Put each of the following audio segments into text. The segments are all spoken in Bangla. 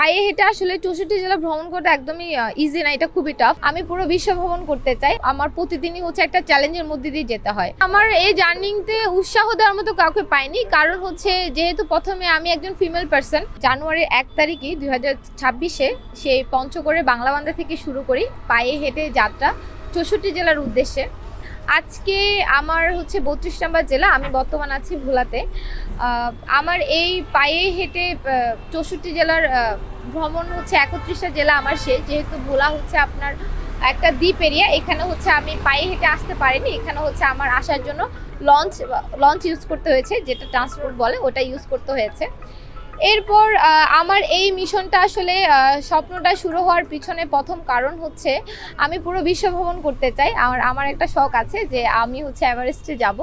পায়ে হেঁটে আসলে 64 জেলা ভ্রমণ করতে একদমই ইজি না, এটা খুবই টাফ। আমি পুরো বিশ্ব ভ্রমণ করতে চাই। আমার প্রতিদিনই হচ্ছে একটা চ্যালেঞ্জের মধ্যে দিয়ে যেতে হয়। আমার এই জার্নিতে উৎসাহ দেওয়ার মতো কাউকে পাইনি, কারণ হচ্ছে যেহেতু প্রথমে আমি একজন ফিমেল পার্সন। জানুয়ারির 1 তারিখে 2026-এ সেই পঞ্চগড়ের বাংলাবান্ধা থেকে শুরু করি পায়ে হেঁটে যাত্রা 64 জেলার উদ্দেশ্যে। আজকে আমার হচ্ছে 32 নম্বর জেলা, আমি বর্তমান আছি ভোলাতে। আমার এই পায়ে হেঁটে 64 জেলার ভ্রমণ হচ্ছে 31টা জেলা আমার শেষ, যেহেতু ভোলা হচ্ছে আপনার একটা দ্বীপ এরিয়া। এখানে হচ্ছে আমি পায়ে হেঁটে আসতে পারিনি, এখানে হচ্ছে আমার আসার জন্য লঞ্চ ইউজ করতে হয়েছে, যেটা ট্রান্সপোর্ট বলে, ওটা ইউজ করতে হয়েছে। এরপর আমার এই মিশনটা আসলে স্বপ্নটা শুরু হওয়ার পিছনে প্রথম কারণ হচ্ছে আমি পুরো বিশ্ব ভ্রমণ করতে চাই। আমার একটা শখ আছে যে আমি হচ্ছে এভারেস্টে যাব।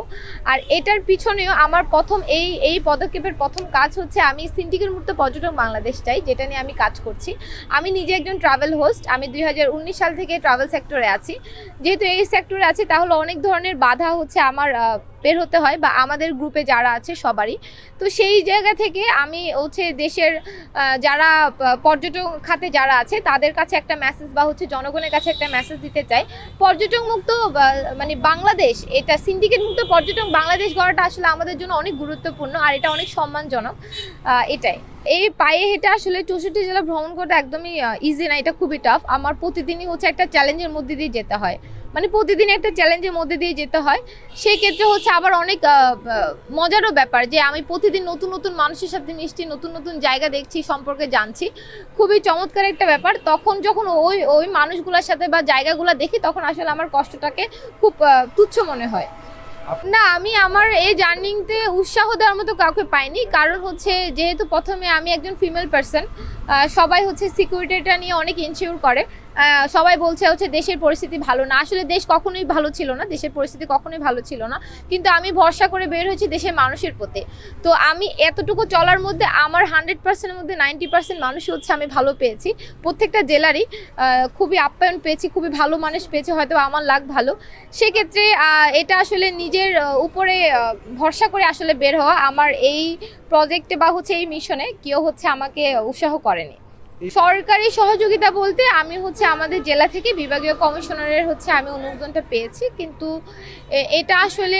আর এটার পিছনেও আমার প্রথম এই পদক্ষেপের প্রথম কাজ হচ্ছে আমি সিন্ডিকেট মুক্ত পর্যটন বাংলাদেশ চাই, যেটা নিয়ে আমি কাজ করছি। আমি নিজে একজন ট্রাভেল হোস্ট। আমি 2019 সাল থেকে ট্রাভেল সেক্টরে আছি। যেহেতু এই সেক্টরে আছি, তাহলে অনেক ধরনের বাধা হচ্ছে আমার বের হতে হয়, বা আমাদের গ্রুপে যারা আছে সবারই। তো সেই জায়গা থেকে আমি হচ্ছে দেশের যারা পর্যটন খাতে যারা আছে তাদের কাছে একটা মেসেজ, বা হচ্ছে জনগণের কাছে একটা মেসেজ দিতে চাই। পর্যটন মুক্ত মানে বাংলাদেশ, এটা সিন্ডিকেট মুক্ত পর্যটন বাংলাদেশ গড়াটা আসলে আমাদের জন্য অনেক গুরুত্বপূর্ণ, আর এটা অনেক সম্মানজনক। এটাই। এই পায়ে হেঁটে আসলে 64 জেলা ভ্রমণ করতে একদমই ইজি না, এটা খুবই টাফ। আমার প্রতিদিনই হচ্ছে একটা চ্যালেঞ্জের মধ্যে দিয়ে যেতে হয়, মানে প্রতিদিন একটা চ্যালেঞ্জের মধ্যে দিয়ে যেতে হয়। সেই ক্ষেত্রে হচ্ছে আবার অনেক মজারও ব্যাপার যে আমি প্রতিদিন নতুন নতুন মানুষের সাথে মিশছি, নতুন নতুন জায়গা দেখছি, সম্পর্কে জানছি। খুবই চমৎকার একটা ব্যাপার। তখন যখন ওই মানুষগুলোর সাথে বা জায়গাগুলো দেখি, তখন আসলে আমার কষ্টটাকে খুব তুচ্ছ মনে হয়। না, আমি আমার এই জার্নিতে উৎসাহ দেওয়ার মতো কাউকে পাইনি, কারণ হচ্ছে যেহেতু প্রথমে আমি একজন ফিমেল পার্সন। সবাই হচ্ছে সিকিউরিটিটা নিয়ে অনেক ইনসিওর করে। সবাই বলছে হচ্ছে দেশের পরিস্থিতি ভালো না। আসলে দেশ কখনোই ভালো ছিল না, দেশের পরিস্থিতি কখনোই ভালো ছিল না, কিন্তু আমি ভরসা করে বের হয়েছি দেশের মানুষের প্রতি। তো আমি এতটুকু চলার মধ্যে আমার 100%-এর মধ্যে 90% মানুষই হচ্ছে আমি ভালো পেয়েছি। প্রত্যেকটা জেলারই খুবই আপ্যায়ন পেয়েছি, খুবই ভালো মানুষ পেয়েছি, হয়তো আমার লাক ভালো। সেক্ষেত্রে এটা আসলে নিজের উপরে ভরসা করে আসলে বের হওয়া। আমার এই প্রজেক্টে বা হচ্ছে এই মিশনে কেউ হচ্ছে আমাকে উৎসাহ করেনি। সরকারি সহযোগিতা বলতে আমি হচ্ছে আমাদের জেলা থেকে বিভাগীয় কমিশনারের হচ্ছে আমি অনুমোদনটা পেয়েছি, কিন্তু এটা আসলে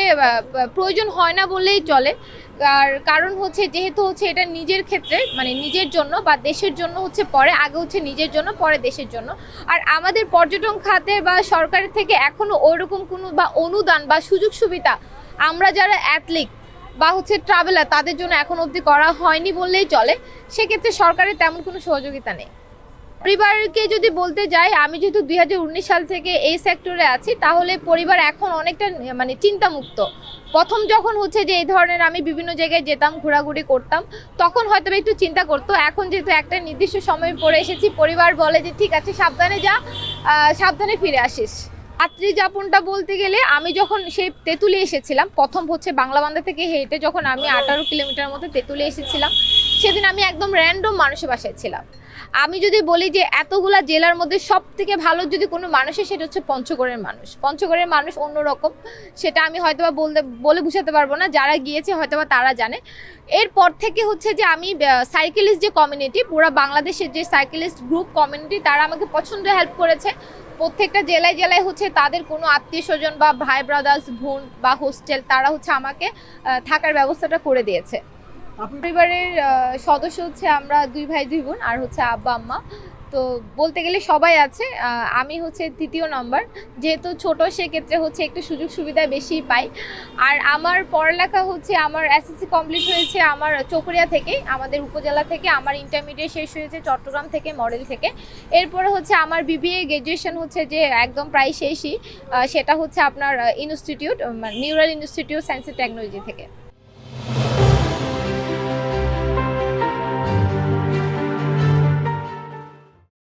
প্রয়োজন হয় না বললেই চলে। আর কারণ হচ্ছে যেহেতু হচ্ছে এটা নিজের ক্ষেত্রে, মানে নিজের জন্য বা দেশের জন্য হচ্ছে পরে, আগে হচ্ছে নিজের জন্য, পরে দেশের জন্য। আর আমাদের পর্যটন খাতে বা সরকারের থেকে এখনো ওইরকম কোনো বা অনুদান বা সুযোগ সুবিধা আমরা যারা অ্যাথলিট বা হচ্ছে ট্রাভেলার তাদের জন্য এখন অবধি করা হয়নি বললেই চলে। সেক্ষেত্রে সরকারের তেমন কোনো সহযোগিতা নেই। পরিবারকে যদি বলতে যাই, আমি যেহেতু 2019 সাল থেকে এই সেক্টরে আছি, তাহলে পরিবার এখন অনেকটা মানে চিন্তামুক্ত। প্রথম যখন হচ্ছে যে এই ধরনের আমি বিভিন্ন জায়গায় যেতাম, ঘোরাঘুরি করতাম, তখন হয়তো একটু চিন্তা করতো। এখন যেহেতু একটা নির্দিষ্ট সময় পরে এসেছি, পরিবার বলে যে ঠিক আছে, সাবধানে যা, সাবধানে ফিরে আসিস। রাত্রি যাপনটা বলতে গেলে আমি যখন সেই তেঁতুলিয়া এসেছিলাম, প্রথম হচ্ছে বাংলাবান্ধা থেকে হেঁটে যখন আমি 18 কিলোমিটার মতো তেঁতুলিয়া এসেছিলাম, সেদিন আমি একদম র্যান্ডম মানুষের বাসায় ছিলাম। আমি যদি বলি যে এতগুলা জেলার মধ্যে সব থেকে ভালো যদি কোনো মানুষের, সেটা হচ্ছে পঞ্চগড়ের মানুষ। পঞ্চগড়ের মানুষ অন্যরকম, সেটা আমি হয়তোবা বলে বুঝাতে পারবো না, যারা গিয়েছে হয়তোবা তারা জানে। এরপর থেকে হচ্ছে যে আমি সাইকেলিস্ট যে কমিউনিটি, পুরো বাংলাদেশের যে সাইকেলিস্ট গ্রুপ কমিউনিটি, তারা আমাকে প্রচণ্ড হেল্প করেছে। প্রত্যেকটা জেলায় জেলায় হচ্ছে তাদের কোনো আত্মীয় স্বজন বা ভাই ব্রাদার্স, বোন বা হোস্টেল, তারা হচ্ছে আমাকে থাকার ব্যবস্থাটা করে দিয়েছে। পরিবারের সদস্য হচ্ছে আমরা 2 ভাই 2 বোন, আর হচ্ছে আব্বা আম্মা। তো বলতে গেলে সবাই আছে। আমি হচ্ছে 3য় নম্বর, যেহেতু ছোট, সেক্ষেত্রে হচ্ছে একটু সুযোগ সুবিধা বেশি পাই। আর আমার পড়ালেখা হচ্ছে, আমার এসএসসি কমপ্লিট হয়েছে আমার চকরিয়া থেকে, আমাদের উপজেলা থেকে। আমার ইন্টারমিডিয়েট শেষ হয়েছে চট্টগ্রাম থেকে, মডেল থেকে। এরপরে হচ্ছে আমার বিবিএ গ্র্যাজুয়েশন হচ্ছে যে একদম প্রায় শেষই, সেটা হচ্ছে আপনার institute, neural institute science and technology থেকে।